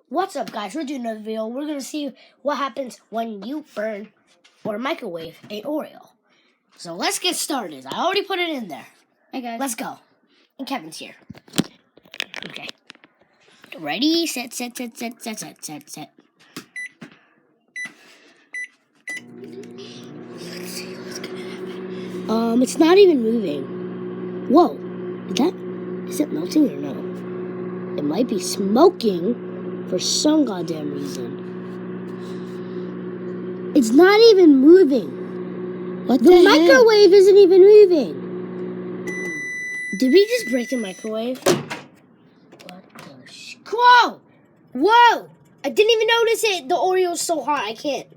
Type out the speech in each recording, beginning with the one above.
What's up, guys? We're doing another video. We're going to see what happens when you burn or microwave a Oreo. So let's get started. I already put it in there. Hey, guys. Let's go. And Kevin's here. Okay. Ready, set, set, set, set, set, set, set, set. Let's see what's going to happen. It's not even moving. Whoa. Is it melting or no? It might be smoking. For some goddamn reason. It's not even moving. What the microwave isn't even moving. Did we just break the microwave? What the Whoa! Whoa! I didn't even notice it. The Oreo's so hot. I can't.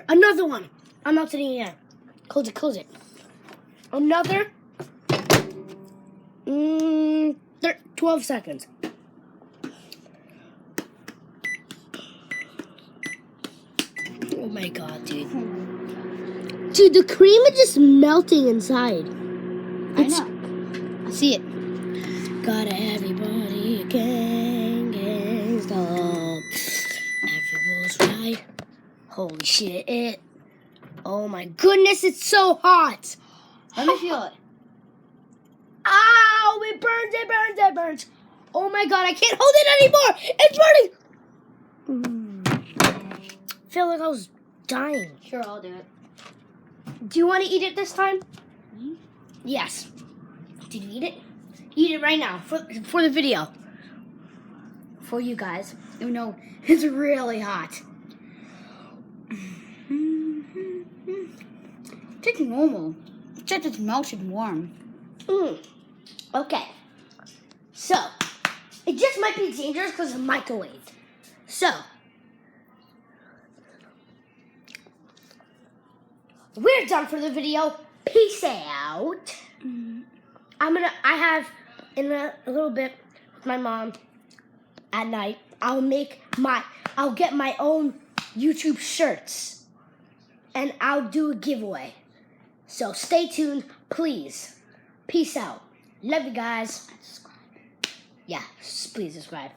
Another one. I'm melting it again. Close it. Another. 12 seconds. Oh my god, dude. Dude, the cream is just melting inside. I know. I see it. Got everybody gangsta. Everyone's right. Holy shit. Oh my goodness, it's so hot. Let me feel it. Ow, it burns. Oh my god, I can't hold it anymore. It's burning. I feel like I was dying. Sure, I'll do it. Do you want to eat it this time? Mm-hmm. Yes. Did you eat it? Eat it right now for the video. For you guys. Oh no, It's really hot. it's normal. It's just it's melted warm. Okay. So, it just might be dangerous because of the microwave. So, we're done for the video. Peace out. I have in a little bit with my mom at night. I'll get my own YouTube shirts and I'll do a giveaway. So stay tuned, please. Peace out. Love you guys. Subscribe. Yeah, please subscribe.